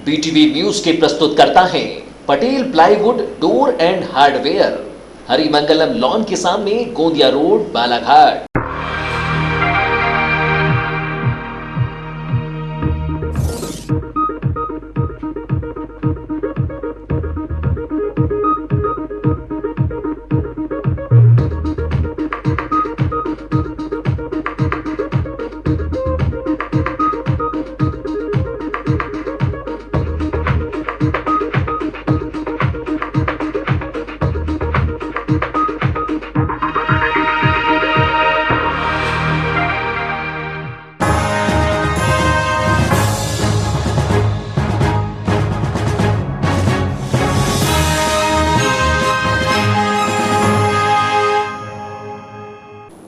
BTV news के प्रस्तुत करता है Patel plywood door and hardware, Harimangalam lawn के सामने, गोंदिया रोड, बालाघाट।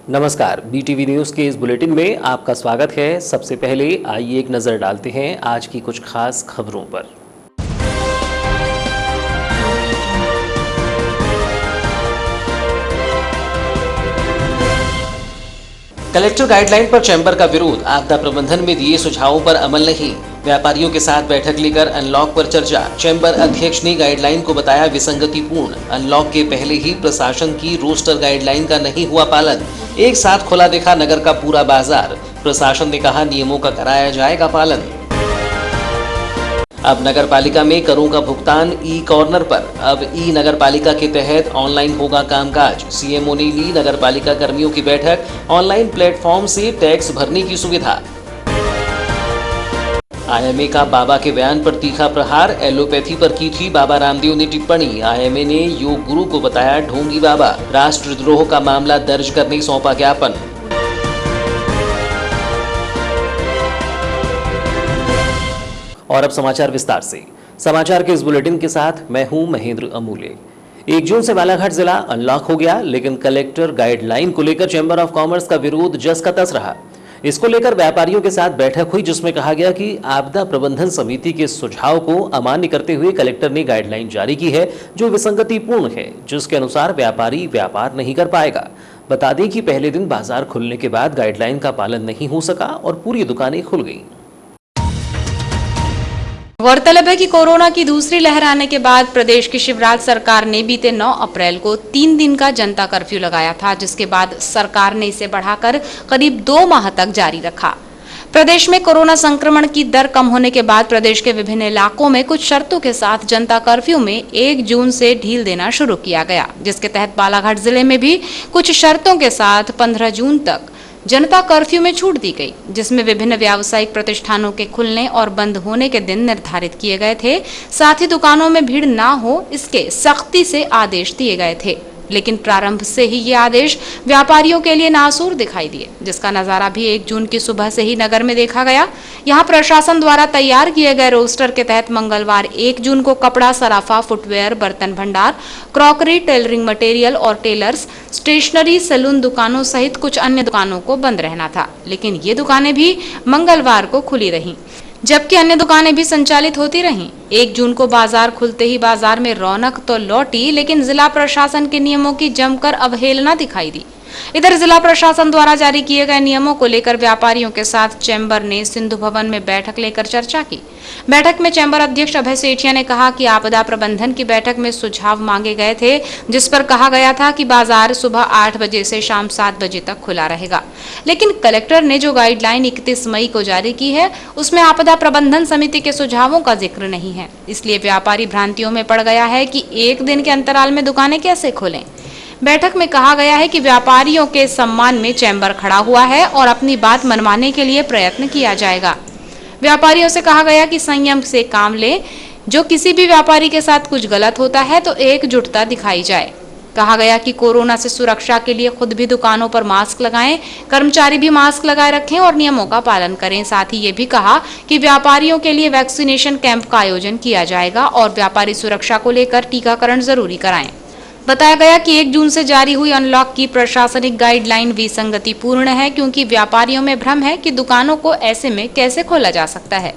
नमस्कार, बीटीवी न्यूज के इस बुलेटिन में आपका स्वागत है। सबसे पहले आइए एक नजर डालते हैं आज की कुछ खास खबरों पर। कलेक्टर गाइडलाइन पर चैंबर का विरोध, आपदा प्रबंधन में दिए सुझावों पर अमल नहीं। व्यापारियों के साथ बैठक लेकर अनलॉक पर चर्चा, चैंबर अध्यक्ष ने गाइडलाइन को बताया विसंगतिपूर्ण। अनलॉक के पहले ही प्रशासन की रोस्टर गाइडलाइन का नहीं हुआ पालन। एक साथ खुला देखा नगर का पूरा बाजार, प्रशासन ने कहा नियमों का कराया जाएगा पालन। अब नगर पालिका में करों का भुगतान ई कॉर्नर पर, अब ई नगर पालिका के तहत ऑनलाइन होगा कामकाज। सीएमओ ने ली नगर पालिका कर्मियों की बैठक, ऑनलाइन प्लेटफॉर्म से टैक्स भरने की सुविधा। आईएमए का बाबा के बयान पर तीखा प्रहार, एलोपैथी पर की थी बाबा रामदेव ने टिप्पणी। आईएमए ने योग गुरु को बताया ढोंगी बाबा। राष्ट्रद्रोह का मामला दर्ज करने सौंपा ज्ञापन। और अब समाचार विस्तार से। समाचार के इस बुलेटिन के साथ मैं हूं महेंद्र अमूल्य। 1 जून से बालाघाट जिला अनलॉक हो गया, लेकिन कलेक्टर गाइडलाइन को लेकर चैंबर ऑफ कॉमर्स का विरोध जस का तस रहा। इसको लेकर व्यापारियों के साथ बैठक हुई, जिसमें कहा गया कि आपदा प्रबंधन समिति के सुझाव को अमान्य करते हुए कलेक्टर ने गाइडलाइन जारी की है जो विसंगतिपूर्ण है, जिसके अनुसार व्यापारी व्यापार नहीं कर पाएगा। बता दें कि पहले दिन बाजार खुलने के बाद गाइडलाइन का पालन नहीं हो सका और पूरी दुकानें खुल गईं। गौरतलब है कि कोरोना की दूसरी लहर आने के बाद प्रदेश की शिवराज सरकार ने बीते 9 अप्रैल को 3 दिन का जनता कर्फ्यू लगाया था, जिसके बाद सरकार ने इसे बढ़ाकर करीब 2 माह तक जारी रखा। प्रदेश में कोरोना संक्रमण की दर कम होने के बाद प्रदेश के विभिन्न इलाकों में कुछ शर्तों के साथ जनता कर्फ्यू में 1 जून से ढील देना शुरू किया गया, जिसके तहत बालाघाट जिले में भी कुछ शर्तों के साथ 15 जून तक जनता कर्फ्यू में छूट दी गई, जिसमें विभिन्न व्यावसायिक प्रतिष्ठानों के खुलने और बंद होने के दिन निर्धारित किए गए थे। साथ ही दुकानों में भीड़ ना हो, इसके सख्ती से आदेश दिए गए थे। लेकिन प्रारंभ से ही ये आदेश व्यापारियों के लिए नासूर दिखाई दिए, जिसका नजारा भी 1 जून की सुबह से ही नगर में देखा गया। यहाँ प्रशासन द्वारा तैयार किए गए रोस्टर के तहत मंगलवार 1 जून को कपड़ा, सराफा, फुटवेयर, बर्तन भंडार, क्रॉकरी, टेलरिंग मटेरियल और टेलर्स, स्टेशनरी, सैलून दुकानों सहित कुछ अन्य दुकानों को बंद रहना था। लेकिन ये दुकानें भी मंगलवार को खुली रहीं, जबकि अन्य दुकानें भी संचालित होती रहीं। 1 जून को बाजार खुलते ही बाजार में रौनक तो लौटी, लेकिन जिला प्रशासन के नियमों की जमकर अवहेलना दिखाई दी। इधर जिला प्रशासन द्वारा जारी किए गए नियमों को लेकर व्यापारियों के साथ चैंबर ने सिंधु भवन में बैठक लेकर चर्चा की। बैठक में चैंबर अध्यक्ष अभय सेठिया ने कहा कि आपदा प्रबंधन की बैठक में सुझाव मांगे गए थे, जिस पर कहा गया था कि बाजार सुबह 8 बजे से शाम 7 बजे तक खुला रहेगा। लेकिन कलेक्टर ने जो गाइडलाइन 31 मई को जारी की है, उसमें आपदा प्रबंधन समिति के सुझावों का जिक्र नहीं है। इसलिए व्यापारी भ्रांतियों में पड़ गया है कि 1 दिन के अंतराल में दुकानें कैसे खोलें। बैठक में कहा गया है कि व्यापारियों के सम्मान में चैंबर खड़ा हुआ है और अपनी बात मनवाने के लिए प्रयत्न किया जाएगा। व्यापारियों से कहा गया कि संयम से काम लें। जो किसी भी व्यापारी के साथ कुछ गलत होता है तो एकजुटता दिखाई जाए। कहा गया कि कोरोना से सुरक्षा के लिए खुद भी दुकानों पर मास्क लगाएं, कर्मचारी भी मास्क लगाए रखें और नियमों का पालन करें। साथ ही ये भी कहा कि व्यापारियों के लिए वैक्सीनेशन कैंप का आयोजन किया जाएगा और व्यापारी सुरक्षा को लेकर टीकाकरण जरूरी कराएं। बताया गया कि 1 जून से जारी हुई अनलॉक की प्रशासनिक गाइडलाइन विसंगतिपूर्ण है, क्योंकि व्यापारियों में भ्रम है कि दुकानों को ऐसे में कैसे खोला जा सकता है।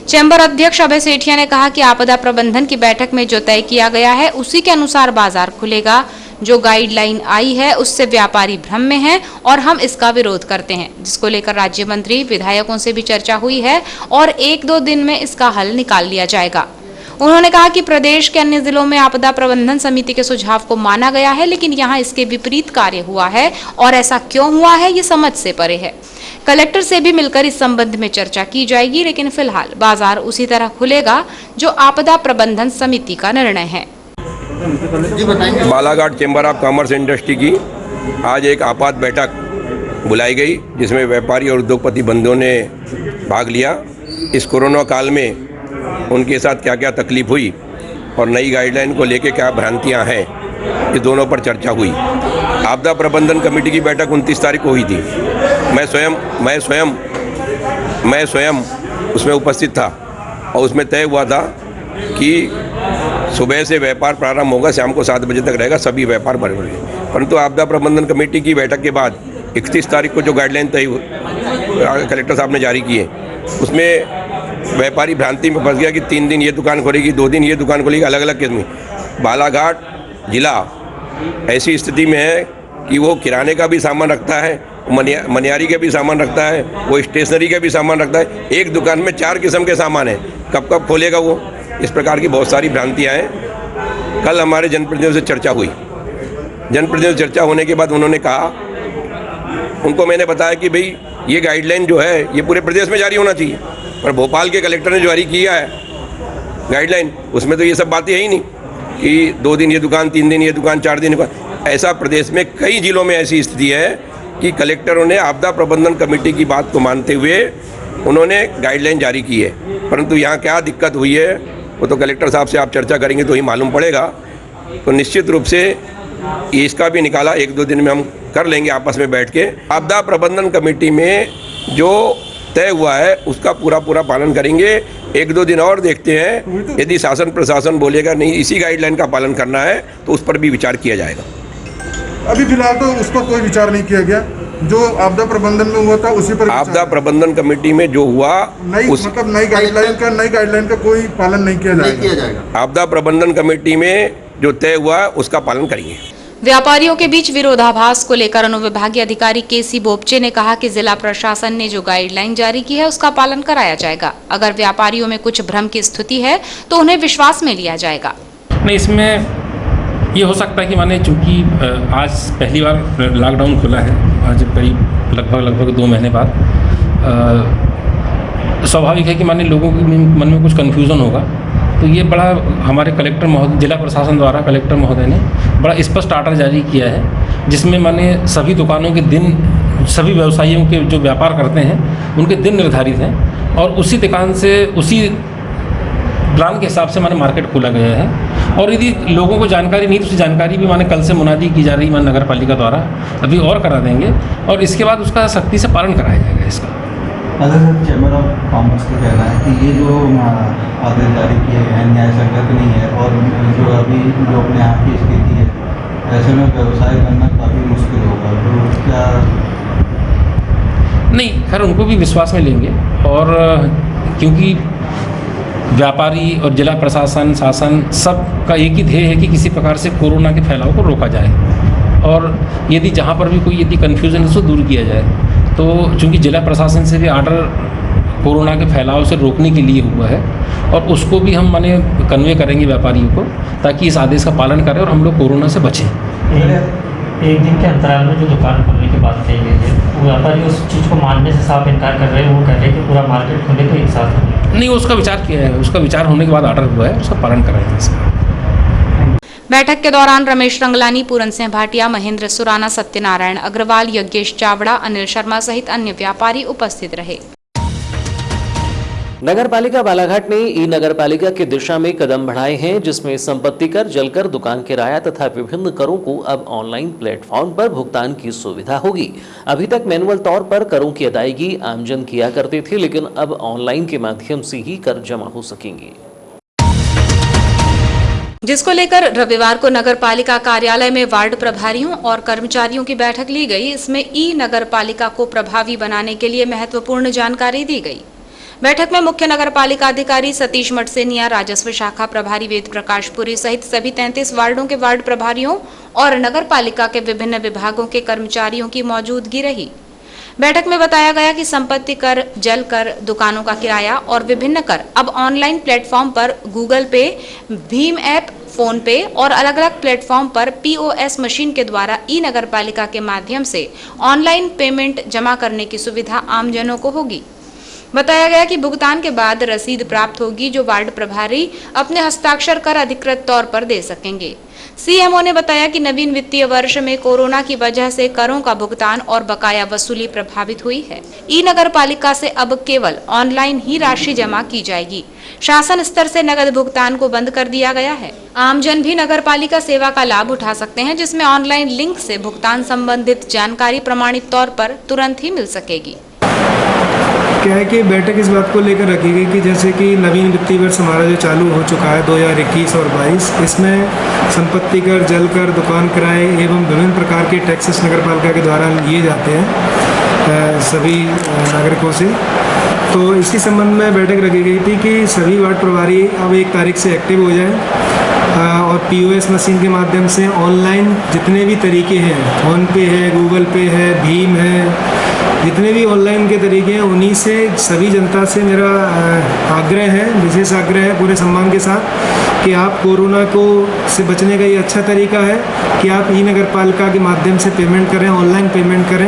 चैंबर अध्यक्ष अभय सेठिया ने कहा कि आपदा प्रबंधन की बैठक में जो तय किया गया है उसी के अनुसार बाजार खुलेगा। जो गाइडलाइन आई है उससे व्यापारी भ्रम में हैं और हम इसका विरोध करते हैं, जिसको लेकर राज्य मंत्री विधायकों से भी चर्चा हुई है और 1-2 दिन में इसका हल निकाल लिया जाएगा। उन्होंने कहा कि प्रदेश के अन्य जिलों में आपदा प्रबंधन समिति के सुझाव को माना गया है, लेकिन यहाँ इसके विपरीत कार्य हुआ है और ऐसा क्यों हुआ है ये समझ से परे है। कलेक्टर से भी मिलकर इस संबंध में चर्चा की जाएगी, लेकिन फिलहाल बाजार उसी तरह खुलेगा जो आपदा प्रबंधन समिति का निर्णय है। Balaghat chamber of commerce industry की आज एक आपात बैठक बुलाई गई, जिसमें व्यापारी और उद्योगपति बंधुओं ने भाग लिया। इस कोरोना काल में उनके साथ क्या क्या तकलीफ हुई और नई गाइडलाइन को लेके क्या भ्रांतियां हैं, इस दोनों पर चर्चा हुई। आपदा प्रबंधन कमेटी की बैठक 29 तारीख को हुई थी। मैं स्वयं उसमें उपस्थित था और उसमें तय हुआ था कि सुबह से व्यापार प्रारंभ होगा, शाम को 7 बजे तक रहेगा, सभी व्यापार बंद रहेंगे। परंतु आपदा प्रबंधन कमेटी की बैठक के बाद 31 तारीख को जो गाइडलाइन तय कलेक्टर साहब ने जारी की है, उसमें व्यापारी भ्रांति में फंस गया कि 3 दिन ये दुकान खोलेगी, 2 दिन ये दुकान खोलेगी, अलग अलग किस्म। बालाघाट जिला ऐसी स्थिति में है कि वो किराने का भी सामान रखता है, मनियारी का भी सामान रखता है, वो स्टेशनरी का भी सामान रखता है। एक दुकान में 4 किस्म के सामान हैं, कब खोलेगा वो? इस प्रकार की बहुत सारी भ्रांतियाँ हैं। कल हमारे जनप्रतिनिधियों से चर्चा हुई। जनप्रतिनिधियों से चर्चा होने के बाद उन्होंने कहा, उनको मैंने बताया कि भाई ये गाइडलाइन जो है ये पूरे प्रदेश में जारी होना चाहिए, पर भोपाल के कलेक्टर ने जारी किया है गाइडलाइन, उसमें तो ये सब बातें है ही नहीं कि 2 दिन ये दुकान, 3 दिन ये दुकान, 4 दिन दुकान। ऐसा प्रदेश में कई जिलों में ऐसी स्थिति है कि कलेक्टरों ने आपदा प्रबंधन कमेटी की बात को मानते हुए उन्होंने गाइडलाइन जारी की है। परंतु यहाँ क्या दिक्कत हुई है वो तो कलेक्टर साहब से आप चर्चा करेंगे तो ही मालूम पड़ेगा। तो निश्चित रूप से इसका भी निकाला 1-2 दिन में हम कर लेंगे आपस में बैठ के। आपदा प्रबंधन कमेटी में जो तय हुआ है उसका पूरा पालन करेंगे। 1-2 दिन और देखते हैं, यदि शासन प्रशासन बोलेगा नहीं इसी गाइडलाइन का पालन करना है तो उस पर भी विचार किया जाएगा। अभी फिलहाल तो उस पर कोई विचार नहीं किया गया, जो आपदा प्रबंधन में हुआ था उसी पर। आपदा प्रबंधन कमेटी में जो हुआ मतलब नई गाइडलाइन का कोई पालन नहीं किया जाएगा। आपदा प्रबंधन कमेटी में जो तय हुआ उसका पालन करेंगे। व्यापारियों के बीच विरोधाभास को लेकर अनुविभागीय अधिकारी केसी बोपचे ने कहा कि जिला प्रशासन ने जो गाइडलाइन जारी की है उसका पालन कराया जाएगा। अगर व्यापारियों में कुछ भ्रम की स्थिति है तो उन्हें विश्वास में लिया जाएगा। नहीं, इसमें ये हो सकता है कि माने चूँकि आज पहली बार लॉकडाउन खुला है, आज करीब लगभग 2 महीने बाद, स्वाभाविक है कि माने लोगों के मन में कुछ कन्फ्यूज़न होगा। तो ये बड़ा हमारे कलेक्टर महोदय, जिला प्रशासन द्वारा कलेक्टर महोदय ने बड़ा स्पष्ट आर्डर जारी किया है, जिसमें माने सभी दुकानों के दिन, सभी व्यवसायियों के जो व्यापार करते हैं उनके दिन निर्धारित हैं और उसी दुकान से उसी प्लान के हिसाब से माने मार्केट खोला गया है। और यदि लोगों को जानकारी नहीं तो उसकी जानकारी भी माने कल से मुनादी की जा रही है नगर पालिका द्वारा, अभी और करा देंगे और इसके बाद उसका सख्ती से पालन कराया जाएगा इसका। अगर चैम्बर ऑफ कॉमर्स का कहना है कि ये जो आदेश जारी किए गए हैं न्याय संगत नहीं है और जो अभी जो अपने यहाँ की स्थिति है, ऐसे में व्यवसाय करना काफ़ी मुश्किल होगा, तो क्या? नहीं, खैर उनको भी विश्वास में लेंगे और क्योंकि व्यापारी और जिला प्रशासन, शासन सब का एक ही ध्येय है कि किसी प्रकार से कोरोना के फैलाव को रोका जाए और यदि जहाँ पर भी कोई यदि कन्फ्यूज़न है उसको दूर किया जाए। तो चूँकि जिला प्रशासन से भी आर्डर कोरोना के फैलाव से रोकने के लिए हुआ है और उसको भी हम माने कन्वे करेंगे व्यापारियों को, ताकि इस आदेश का पालन करें और हम लोग कोरोना से बचें। एक दिन के अंतराल में जो दुकान खोलने की बात कही गई है, वो व्यापारी उस चीज़ को मानने से साफ इनकार कर रहे हैं। वो कह रहे हैं कि पूरा मार्केट खुले तो एक साथ हो। नहीं, उसका विचार किया है, उसका विचार होने के बाद आर्डर हुआ है, उसका पालन कराएंगे इसका। बैठक के दौरान रमेश रंगलानी, पूरन सिंह भाटिया, महेंद्र सुराना, सत्यनारायण अग्रवाल, यज्ञेश चावड़ा, अनिल शर्मा सहित अन्य व्यापारी उपस्थित रहे। नगर पालिका बालाघाट ने ई नगर पालिका की दिशा में कदम बढ़ाए हैं, जिसमें संपत्ति कर, जलकर, दुकान किराया तथा विभिन्न करों को अब ऑनलाइन प्लेटफॉर्म पर भुगतान की सुविधा होगी। अभी तक मैनुअल तौर पर करों की अदायगी आमजन किया करते थे, लेकिन अब ऑनलाइन के माध्यम से ही कर जमा हो सकेंगे, जिसको लेकर रविवार को नगर पालिका कार्यालय में वार्ड प्रभारियों और कर्मचारियों की बैठक ली गई। इसमें ई नगर पालिका को प्रभावी बनाने के लिए महत्वपूर्ण जानकारी दी गई। बैठक में मुख्य नगरपालिका अधिकारी सतीश मटसेनिया, राजस्व शाखा प्रभारी वेद प्रकाश पुरी सहित सभी 33 वार्डों के वार्ड प्रभारियों और नगरपालिका के विभिन्न विभागों के कर्मचारियों की मौजूदगी रही। बैठक में बताया गया कि संपत्ति कर, जल कर, दुकानों का किराया और विभिन्न कर अब ऑनलाइन प्लेटफॉर्म पर गूगल पे, भीम ऐप, फोन पे और अलग अलग प्लेटफॉर्म पर POS मशीन के द्वारा ई नगरपालिका के माध्यम से ऑनलाइन पेमेंट जमा करने की सुविधा आमजनों को होगी। बताया गया कि भुगतान के बाद रसीद प्राप्त होगी जो वार्ड प्रभारी अपने हस्ताक्षर कर अधिकृत तौर पर दे सकेंगे। CMO ने बताया कि नवीन वित्तीय वर्ष में कोरोना की वजह से करों का भुगतान और बकाया वसूली प्रभावित हुई है। ई नगरपालिका से अब केवल ऑनलाइन ही राशि जमा की जाएगी। शासन स्तर से नगद भुगतान को बंद कर दिया गया है। आमजन भी नगरपालिका सेवा का लाभ उठा सकते हैं, जिसमें ऑनलाइन लिंक से भुगतान संबंधित जानकारी प्रमाणित तौर पर तुरंत ही मिल सकेगी। क्या है कि बैठक इस बात को लेकर रखी गई कि जैसे कि नवीन वित्तीय वर्ष हमारा जो चालू हो चुका है 2021 और 22, इसमें संपत्ति कर, जल कर, दुकान किराए एवं विभिन्न प्रकार के टैक्सेस नगरपालिका के द्वारा लिए जाते हैं सभी नागरिकों से। तो इसी संबंध में बैठक रखी गई थी कि सभी वार्ड प्रभारी अब 1 तारीख से एक्टिव हो जाएं और POS मशीन के माध्यम से ऑनलाइन जितने भी तरीके हैं, फोन पे है, गूगल पे है, भीम है, जितने भी ऑनलाइन के तरीके हैं उन्हीं से सभी जनता से मेरा आग्रह है, विशेष आग्रह है पूरे सम्मान के साथ कि आप कोरोना को से बचने का ये अच्छा तरीका है कि आप ई नगरपालिका के माध्यम से पेमेंट करें, ऑनलाइन पेमेंट करें।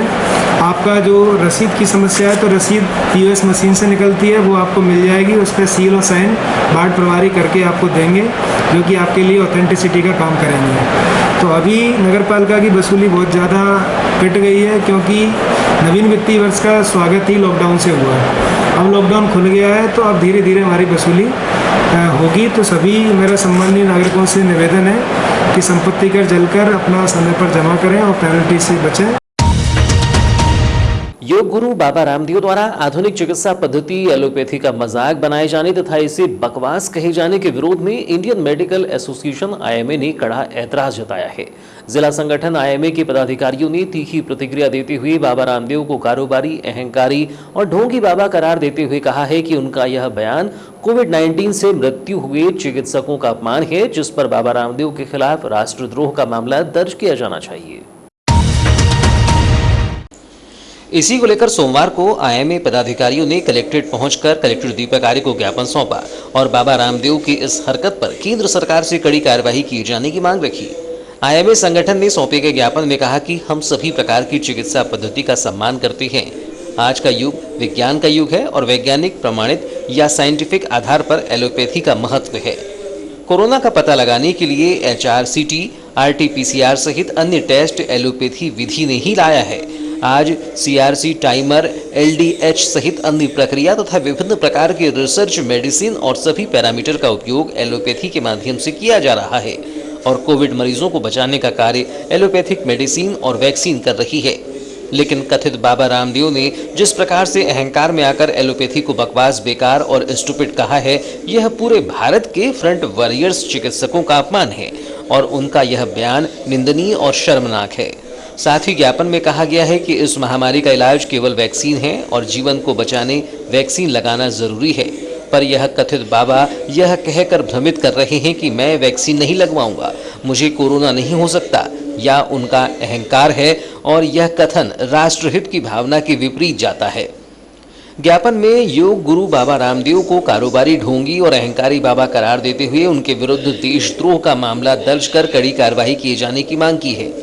आपका जो रसीद की समस्या है तो रसीद POS मशीन से निकलती है, वो आपको मिल जाएगी। उस पर सील और साइन वार्ड प्रभारी करके आपको देंगे, जो कि आपके लिए ऑथेंटिसिटी का काम करेंगे। तो अभी नगरपालिका की वसूली बहुत ज़्यादा पिट गई है, क्योंकि नवीन वित्तीय वर्ष का स्वागत ही लॉकडाउन से हुआ है। अब लॉकडाउन खुल गया है तो अब धीरे धीरे हमारी वसूली होगी। तो सभी मेरा सम्मानीय नागरिकों से निवेदन है कि संपत्ति कर, जल कर अपना समय पर जमा करें और पेनल्टी से बचें। योग गुरु बाबा रामदेव द्वारा आधुनिक चिकित्सा पद्धति एलोपैथी का मजाक बनाए जाने तथा इसे बकवास कहे जाने के विरोध में इंडियन मेडिकल एसोसिएशन IMA ने कड़ा ऐतराज जताया है। जिला संगठन IMA के पदाधिकारियों ने तीखी प्रतिक्रिया देते हुए बाबा रामदेव को कारोबारी, अहंकारी और ढोंगी बाबा करार देते हुए कहा है कि उनका यह बयान कोविड-19 से मृत्यु हुए चिकित्सकों का अपमान है, जिस पर बाबा रामदेव के खिलाफ राष्ट्रद्रोह का मामला दर्ज किया जाना चाहिए। इसी को लेकर सोमवार को IMA पदाधिकारियों ने कलेक्ट्रेट पहुंचकर कलेक्टर दीपक आर्य को ज्ञापन सौंपा और बाबा रामदेव की इस हरकत पर केंद्र सरकार से कड़ी कार्रवाई किए जाने की मांग रखी। IMA संगठन ने सौंपे गए ज्ञापन में कहा कि हम सभी प्रकार की चिकित्सा पद्धति का सम्मान करते हैं। आज का युग विज्ञान का युग है और वैज्ञानिक प्रमाणित या साइंटिफिक आधार पर एलोपैथी का महत्व है। कोरोना का पता लगाने के लिए HRCT, RT-PCR सहित अन्य टेस्ट एलोपैथी विधि ने ही लाया है। आज CRC टाइमर, LDH सहित अन्य प्रक्रिया तथा विभिन्न प्रकार के रिसर्च, मेडिसिन और सभी पैरामीटर का उपयोग एलोपैथी के माध्यम से किया जा रहा है और कोविड मरीजों को बचाने का कार्य एलोपैथिक मेडिसिन और वैक्सीन कर रही है। लेकिन कथित बाबा रामदेव ने जिस प्रकार से अहंकार में आकर एलोपैथी को बकवास, बेकार और स्टूपिड कहा है, यह पूरे भारत के फ्रंट वॉरियर्स चिकित्सकों का अपमान है और उनका यह बयान निंदनीय और शर्मनाक है। साथ ही ज्ञापन में कहा गया है कि इस महामारी का इलाज केवल वैक्सीन है और जीवन को बचाने वैक्सीन लगाना जरूरी है, पर यह कथित बाबा यह कहकर भ्रमित कर रहे हैं कि मैं वैक्सीन नहीं लगवाऊंगा, मुझे कोरोना नहीं हो सकता, या उनका अहंकार है और यह कथन राष्ट्रहित की भावना के विपरीत जाता है। ज्ञापन में योग गुरु बाबा रामदेव को कारोबारी, ढोंगी और अहंकारी बाबा करार देते हुए उनके विरुद्ध देशद्रोह का मामला दर्ज कर कड़ी कार्रवाई किए जाने की मांग की है।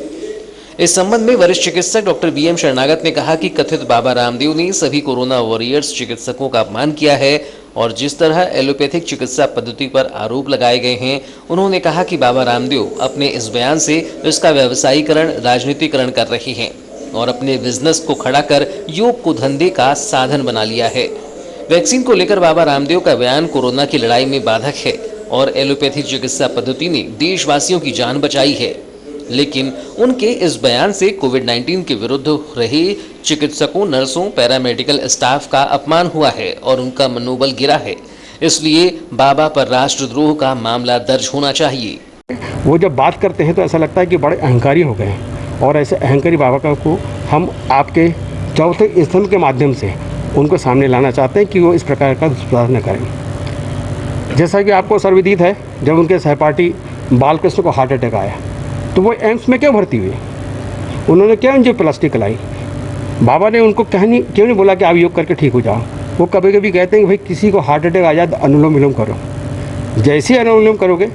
इस संबंध में वरिष्ठ चिकित्सक डॉक्टर BM शरणागत ने कहा कि कथित बाबा रामदेव ने सभी कोरोना वॉरियर्स चिकित्सकों का अपमान किया है और जिस तरह एलोपैथिक चिकित्सा पद्धति पर आरोप लगाए गए हैं, उन्होंने कहा कि बाबा रामदेव अपने इस बयान से इसका व्यवसायीकरण, राजनीतिकरण कर रहे हैं और अपने बिजनेस को खड़ा कर योग को धंधे का साधन बना लिया है। वैक्सीन को लेकर बाबा रामदेव का बयान कोरोना की लड़ाई में बाधक है और एलोपैथी चिकित्सा पद्धति ने देशवासियों की जान बचाई है, लेकिन उनके इस बयान से कोविड-19 के विरुद्ध रहे चिकित्सकों, नर्सों, पैरामेडिकल स्टाफ का अपमान हुआ है और उनका मनोबल गिरा है। इसलिए बाबा पर राष्ट्रद्रोह का मामला दर्ज होना चाहिए। वो जब बात करते हैं तो ऐसा लगता है कि बड़े अहंकारी हो गए और ऐसे अहंकारी बाबा को हम आपके चौथे स्तंभ के माध्यम से उनको सामने लाना चाहते हैं कि वो इस प्रकार का दुष्प्रचार न करें। जैसा कि आपको सर्वविदित है, जब उनके सहपाठी बालकृष्ण को हार्ट अटैक आया तो वो एम्स में क्यों भर्ती हुए? उन्होंने क्या एंजियोप्लास्टी लाई? बाबा ने उनको क्यों नहीं बोला कि आप योग करके ठीक हो जाओ? वो कभी कभी कहते हैं कि भाई किसी को हार्ट अटैक आ जाए तो अनुलोम विलोम करो, जैसे ही अनुलोम विलोम करोगे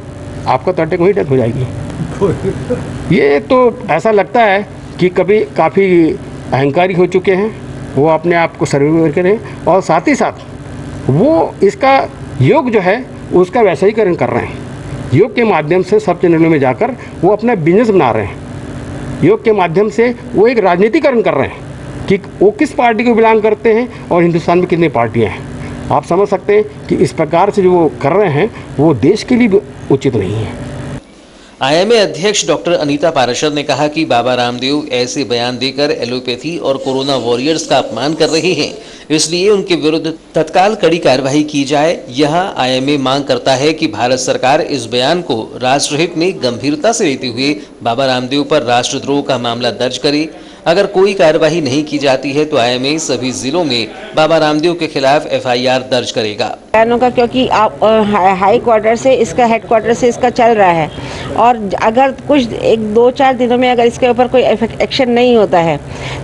आपका तो अटैक वही डेथ हो जाएगी। ये तो ऐसा लगता है कि कभी काफ़ी अहंकारी हो चुके हैं, वो अपने आप को सर्वे कर रहे हैं और साथ ही साथ वो इसका योग जो है उसका वैसायीकरण कर रहे हैं। योग के माध्यम से सब चैनलों में जाकर वो अपना बिजनेस बना रहे हैं। योग के माध्यम से वो एक राजनीतिकरण कर रहे हैं कि वो किस पार्टी को बिलोंग करते हैं और हिंदुस्तान में कितनी पार्टियां हैं। आप समझ सकते हैं कि इस प्रकार से जो वो कर रहे हैं वो देश के लिए उचित नहीं है। आईएमए अध्यक्ष डॉक्टर अनीता पाराशर ने कहा कि बाबा रामदेव ऐसे बयान देकर एलोपैथी और कोरोना वॉरियर्स का अपमान कर रहे हैं, इसलिए उनके विरुद्ध तत्काल कड़ी कार्रवाई की जाए। यह आईएमए मांग करता है कि भारत सरकार इस बयान को राष्ट्रहित में गंभीरता से लेते हुए बाबा रामदेव पर राष्ट्रद्रोह का मामला दर्ज करे। अगर कोई कार्रवाई नहीं की जाती है तो आईएमए सभी जिलों में बाबा रामदेव के खिलाफ एफआईआर दर्ज करेगा। बयानों का क्योंकि आप हाई क्वार्टर से इसका हेडक्वार्टर से इसका चल रहा है और अगर कुछ 1-2-4 दिनों में अगर इसके ऊपर कोई एक्शन नहीं होता है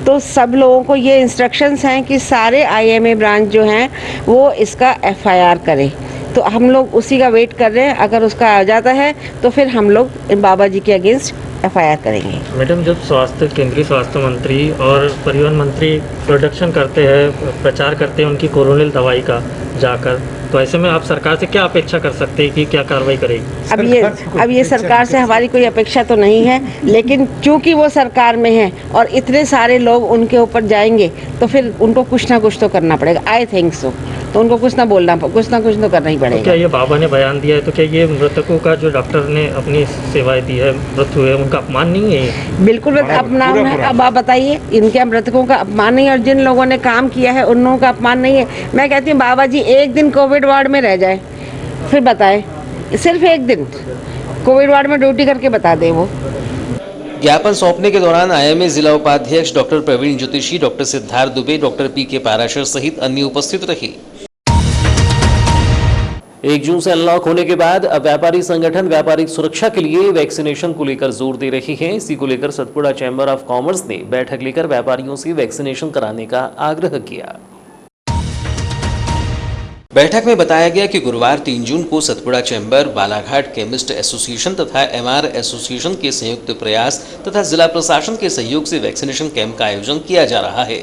तो सब लोगों को ये इंस्ट्रक्शंस हैं कि सारे आईएमए ब्रांच जो हैं वो इसका एफआईआर करें। तो हम लोग उसी का वेट कर रहे हैं। अगर उसका आ जाता है तो फिर हम लोग बाबा जी के अगेंस्ट एफआईआर करेंगे। मैडम, जब केंद्रीय स्वास्थ्य मंत्री और परिवहन मंत्री प्रोडक्शन करते हैं, प्रचार करते हैं उनकी कोरोनिल दवाई का जाकर, तो ऐसे में आप सरकार से क्या अपेक्षा कर सकते हैं कि क्या कार्रवाई करेगी? अब ये सरकार से हमारी कोई अपेक्षा तो नहीं है, लेकिन चूंकि वो सरकार में है और इतने सारे लोग उनके ऊपर जाएंगे तो फिर उनको कुछ ना कुछ तो करना पड़ेगा। I think so. तो उनको कुछ ना कुछ तो करना ही पड़ेगा। तो क्या ये बाबा ने बयान दिया है तो क्या ये मृतकों का जो डॉक्टर ने अपनी सेवाएं दी है, मृत्यु हुए, उनका अपमान नहीं है? बिल्कुल अपमान है। अब आप बताइए, इनके मृतकों का अपमान नहीं है और जिन लोगों ने काम किया है उन लोगों का अपमान नहीं है। मैं कहती हूँ बाबा जी एक दिन कोविड वार्ड में रह जाए, फिर बताएं, सिर्फ एक दिन कोविड वार्ड में ड्यूटी करके बता दें वो। ज्ञापन सौंपने के दौरान आईएमए जिला उपाध्यक्ष डॉक्टर प्रवीण ज्योतिषी, डॉक्टर सिद्धार्थ दुबे, डॉक्टर पीके पाराशर सहित अन्य उपस्थित रहे। 1 जून से अनलॉक होने के बाद अब व्यापारी संगठन व्यापारिक सुरक्षा के लिए वैक्सीनेशन को लेकर जोर दे रही हैं। इसी को लेकर सतपुड़ा चैंबर ऑफ कॉमर्स ने बैठक लेकर व्यापारियों से वैक्सीनेशन कराने का आग्रह किया। बैठक में बताया गया कि गुरुवार 3 जून को Satpura chamber, Balaghat chemist association तथा एमआर एसोसिएशन के संयुक्त प्रयास तथा जिला प्रशासन के सहयोग से वैक्सीनेशन कैंप का आयोजन किया जा रहा है।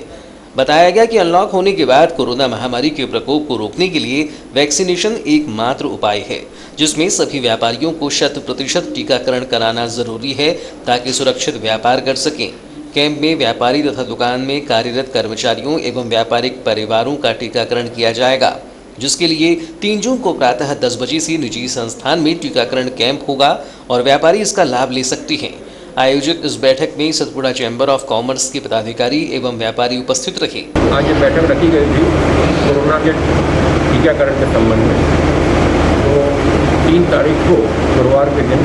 बताया गया कि अनलॉक होने के बाद कोरोना महामारी के प्रकोप को रोकने के लिए वैक्सीनेशन एकमात्र उपाय है, जिसमें सभी व्यापारियों को 100% टीकाकरण कराना जरूरी है ताकि सुरक्षित व्यापार कर सकें। कैंप में व्यापारी तथा दुकान में कार्यरत कर्मचारियों एवं व्यापारिक परिवारों का टीकाकरण किया जाएगा, जिसके लिए 3 जून को प्रातः 10 बजे से निजी संस्थान में टीकाकरण कैंप होगा और व्यापारी इसका लाभ ले सकते हैं। आयोजित इस बैठक में सतपुड़ा चैंबर ऑफ कॉमर्स के पदाधिकारी एवं व्यापारी उपस्थित रहे। आज ये बैठक रखी गई थी कोरोना के टीकाकरण के संबंध में। तो 3 तारीख को गुरुवार के दिन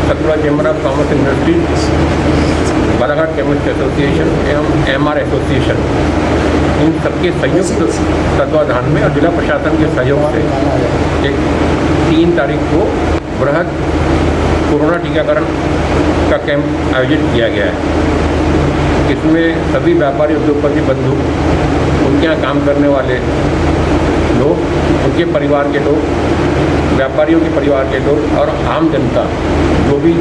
Satpura chamber of commerce industries, Balaghat chemist association एवं एमआर एसोसिएशन, इन सबके संयुक्त तत्वाधान में और जिला प्रशासन के सहयोग से एक 3 तारीख को बृहद कोरोना टीकाकरण का कैंप आयोजित किया गया है। इसमें सभी व्यापारी उद्योगपति बंधु, उनके यहाँ काम करने वाले लोग, उनके परिवार के लोग, व्यापारियों के परिवार के लोग और आम जनता जो भी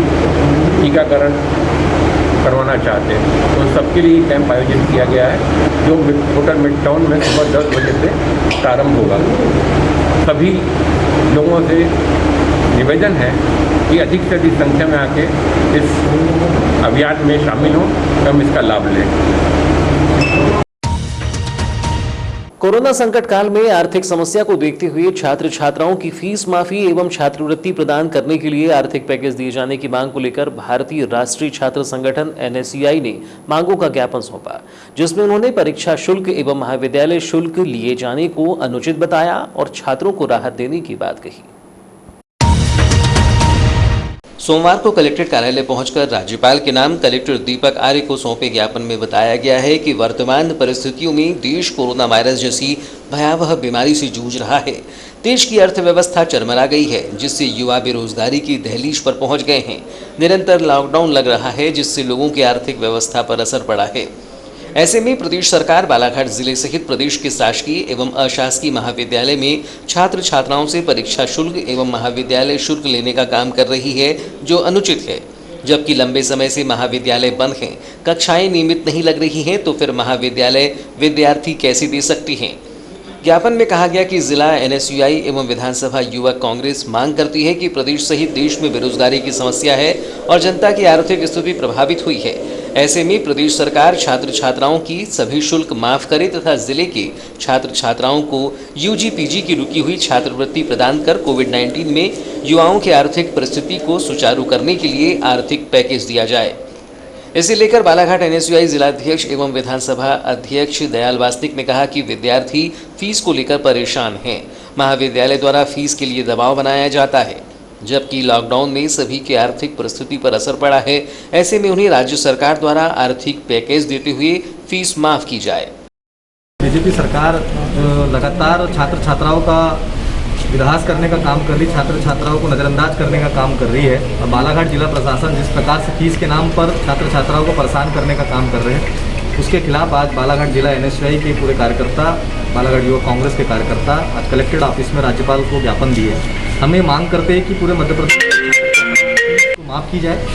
टीकाकरण करवाना चाहते हैं, तो सबके लिए कैंप आयोजित किया गया है, जो होटल मिड टाउन में सुबह 10 बजे से प्रारंभ होगा। सभी लोगों से निवेदन है कि अधिक से अधिक संख्या में आके इस अभियान में शामिल हों, हम इसका लाभ लें। कोरोना संकट काल में आर्थिक समस्या को देखते हुए छात्र छात्राओं की फीस माफी एवं छात्रवृत्ति प्रदान करने के लिए आर्थिक पैकेज दिए जाने की मांग को लेकर भारतीय राष्ट्रीय छात्र संगठन NSCI ने मांगों का ज्ञापन सौंपा, जिसमें उन्होंने परीक्षा शुल्क एवं महाविद्यालय शुल्क लिए जाने को अनुचित बताया और छात्रों को राहत देने की बात कही। सोमवार को कलेक्ट्रेट कार्यालय पहुंचकर राज्यपाल के नाम कलेक्टर दीपक आर्य को सौंपे ज्ञापन में बताया गया है कि वर्तमान परिस्थितियों में देश कोरोना वायरस जैसी भयावह बीमारी से जूझ रहा है। देश की अर्थव्यवस्था चरमरा गई है, जिससे युवा बेरोजगारी की दहलीज पर पहुंच गए हैं। निरंतर लॉकडाउन लग रहा है, जिससे लोगों की आर्थिक व्यवस्था पर असर पड़ा है। ऐसे में प्रदेश सरकार बालाघाट जिले सहित प्रदेश के शासकीय एवं अशासकीय महाविद्यालय में छात्र छात्राओं से परीक्षा शुल्क एवं महाविद्यालय शुल्क लेने का काम कर रही है, जो अनुचित है। जबकि लंबे समय से महाविद्यालय बंद हैं, कक्षाएं नियमित नहीं लग रही हैं, तो फिर महाविद्यालय विद्यार्थी कैसे दे सकती हैं। ज्ञापन में कहा गया कि जिला NSUI एवं विधानसभा युवक कांग्रेस मांग करती है कि प्रदेश सहित देश में बेरोजगारी की समस्या है और जनता की आर्थिक स्थिति प्रभावित हुई है। ऐसे में प्रदेश सरकार छात्र छात्राओं की सभी शुल्क माफ करे तथा जिले के छात्र छात्राओं को UG PG की रुकी हुई छात्रवृत्ति प्रदान कर कोविड-19 में युवाओं की आर्थिक परिस्थिति को सुचारू करने के लिए आर्थिक पैकेज दिया जाए। इसे लेकर बालाघाट NSUI जिलाध्यक्ष एवं विधानसभा अध्यक्ष दयाल वासनिक ने कहा कि विद्यार्थी फीस को लेकर परेशान हैं। महाविद्यालय द्वारा फीस के लिए दबाव बनाया जाता है, जबकि लॉकडाउन में सभी की आर्थिक परिस्थिति पर असर पड़ा है। ऐसे में उन्हें राज्य सरकार द्वारा आर्थिक पैकेज देते हुए फीस माफ की जाए। बीजेपी सरकार लगातार छात्र छात्राओं का विध्वंस करने का काम कर रही, छात्र छात्राओं को नज़रअंदाज करने का काम कर रही है। और बालाघाट जिला प्रशासन जिस प्रकार से फीस के नाम पर छात्र छात्राओं को परेशान करने का काम कर रहे हैं, उसके खिलाफ आज बालाघाट जिला NSUI के पूरे कार्यकर्ता, बालाघाट युवक कांग्रेस के कार्यकर्ता आज कलेक्ट्रेट ऑफिस में राज्यपाल को ज्ञापन दिए। हम ये मांग करते हैं कि पूरे मध्य प्रदेश को माफ़ की जाए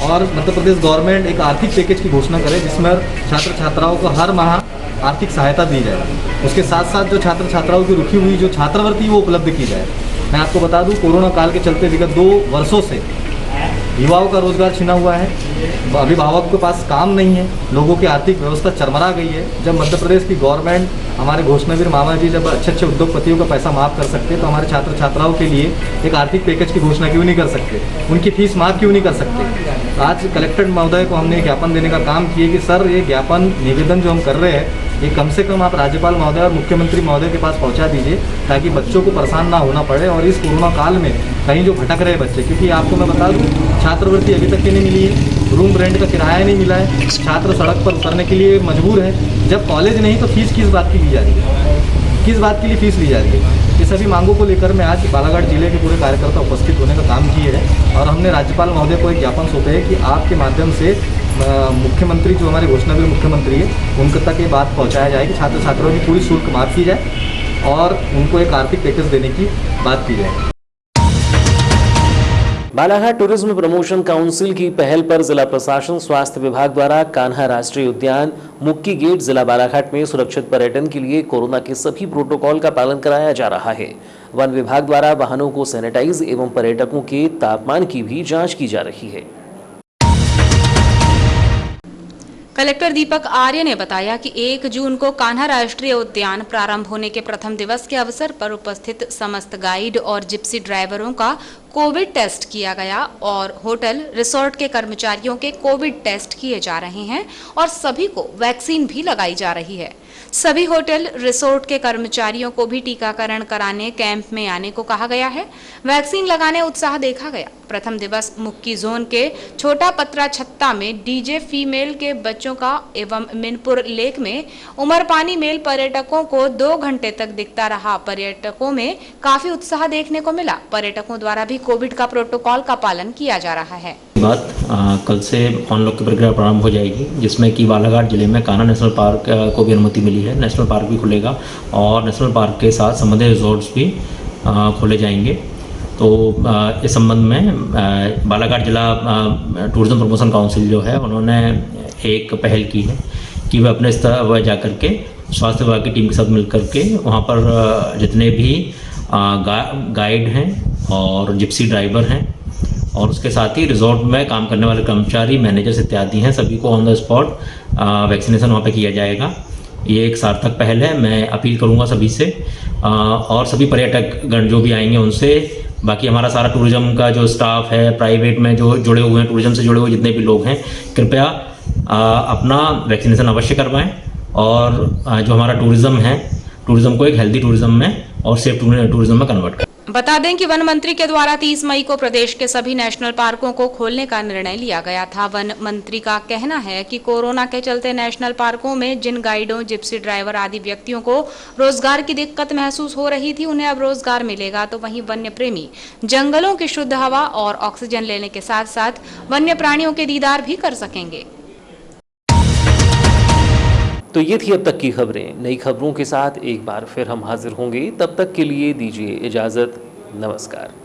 और मध्य प्रदेश गवर्नमेंट एक आर्थिक पैकेज की घोषणा करे, जिसमें छात्र छात्राओं को हर माह आर्थिक सहायता दी जाए। उसके साथ साथ जो छात्र छात्राओं की रुकी हुई जो छात्रवृत्ति वो उपलब्ध की जाए। मैं आपको बता दूं, कोरोना काल के चलते विगत 2 वर्षों से युवाओं का रोजगार छिना हुआ है, अभिभावक के पास काम नहीं है, लोगों की आर्थिक व्यवस्था चरमरा गई है। जब मध्य प्रदेश की गवर्नमेंट, हमारे घोषणावीर मामा जी जब अच्छे अच्छे उद्योगपतियों का पैसा माफ़ कर सकते, तो हमारे छात्र छात्राओं के लिए एक आर्थिक पैकेज की घोषणा क्यों नहीं कर सकते, उनकी फीस माफ़ क्यों नहीं कर सकते। आज कलेक्टर महोदय को हमने ज्ञापन देने का काम किए कि सर ये ज्ञापन निवेदन जो हम कर रहे हैं, ये कम से कम आप राज्यपाल महोदय और मुख्यमंत्री महोदय के पास पहुंचा दीजिए, ताकि बच्चों को परेशान ना होना पड़े। और इस कोरोना काल में कहीं जो भटक रहे बच्चे, क्योंकि आपको मैं बता दूं, छात्रवृत्ति अभी तक की नहीं मिली है, रूम रेंट का किराया नहीं मिला है, छात्र सड़क पर उतरने के लिए मजबूर है। जब कॉलेज नहीं तो फीस किस बात की ली जा रही है, किस बात के लिए फीस ली जा रही है। ये सभी मांगों को लेकर मैं आज बालाघाट जिले के पूरे कार्यकर्ता उपस्थित होने का काम किए हैं और हमने राज्यपाल महोदय को एक ज्ञापन सौंपे है कि आपके माध्यम से मुख्यमंत्री, जो हमारे घोषणावीर मुख्यमंत्री है, उनके तक ये बात पहुंचाया जाए कि छात्र छात्राओं की पूरी शुल्क माफ़ की जाए और उनको एक आर्थिक पैकेज देने की बात की जाए। बालाघाट टूरिज्म प्रमोशन काउंसिल की पहल पर जिला प्रशासन, स्वास्थ्य विभाग द्वारा कान्हा राष्ट्रीय उद्यान, मुक्की गेट, जिला बालाघाट में सुरक्षित पर्यटन के लिए कोरोना के सभी प्रोटोकॉल का पालन कराया जा रहा है। वन विभाग द्वारा वाहनों को सैनिटाइज एवं पर्यटकों के तापमान की भी जांच की जा रही है। कलेक्टर दीपक आर्य ने बताया कि 1 जून को कान्हा राष्ट्रीय उद्यान प्रारंभ होने के प्रथम दिवस के अवसर पर उपस्थित समस्त गाइड और जिप्सी ड्राइवरों का कोविड टेस्ट किया गया और होटल रिसोर्ट के कर्मचारियों के कोविड टेस्ट किए जा रहे हैं और सभी को वैक्सीन भी लगाई जा रही है। सभी होटल रिसोर्ट के कर्मचारियों को भी टीकाकरण कराने कैंप में आने को कहा गया है। वैक्सीन लगाने उत्साह देखा गया। प्रथम दिवस मुक्की जोन के छोटा पत्रा छत्ता में डीजे फीमेल के बच्चों का एवं मिनपुर लेक में उमरपानी मेल पर्यटकों को 2 घंटे तक दिखता रहा। पर्यटकों में काफी उत्साह देखने को मिला। पर्यटकों द्वारा भी कोविड का प्रोटोकॉल का पालन किया जा रहा है। बात कल से अनलॉक की प्रक्रिया प्रारंभ हो जाएगी, जिसमें कि बालाघाट जिले में कान्हा नेशनल पार्क को भी अनुमति मिली है। नेशनल पार्क भी खुलेगा और नेशनल पार्क के साथ संबंधित रिजॉर्ट्स भी खोले जाएंगे। तो इस संबंध में बालाघाट जिला टूरिज्म प्रमोशन काउंसिल जो है, उन्होंने एक पहल की है कि वह अपने स्तर पर जा कर के स्वास्थ्य विभाग की टीम के साथ मिल कर के वहाँ पर जितने भी गाइड हैं और जिप्सी ड्राइवर हैं और उसके साथ ही रिजॉर्ट में काम करने वाले कर्मचारी, मैनेजर्स इत्यादि हैं, सभी को ऑन द स्पॉट वैक्सीनेशन वहाँ पे किया जाएगा। ये एक सार्थक पहल है। मैं अपील करूँगा सभी से और सभी पर्यटकगण जो भी आएंगे उनसे, बाकी हमारा सारा टूरिज्म का जो स्टाफ है, प्राइवेट में जो जुड़े हुए हैं, टूरिज्म से जुड़े हुए जितने भी लोग हैं, कृपया अपना वैक्सीनेशन अवश्य करवाएं और जो हमारा टूरिज्म है, टूरिज्म को एक हेल्दी टूरिज्म में और सेफ टूरिज्म में कन्वर्ट करें। बता दें कि वन मंत्री के द्वारा 30 मई को प्रदेश के सभी नेशनल पार्कों को खोलने का निर्णय लिया गया था। वन मंत्री का कहना है कि कोरोना के चलते नेशनल पार्कों में जिन गाइडों, जिप्सी ड्राइवर आदि व्यक्तियों को रोजगार की दिक्कत महसूस हो रही थी, उन्हें अब रोजगार मिलेगा। तो वहीं वन्य प्रेमी जंगलों की शुद्ध हवा और ऑक्सीजन लेने के साथ साथ वन्य प्राणियों के दीदार भी कर सकेंगे। तो ये थी अब तक की खबरें। नई खबरों के साथ एक बार फिर हम हाजिर होंगे। तब तक के लिए दीजिए इजाजत। नमस्कार।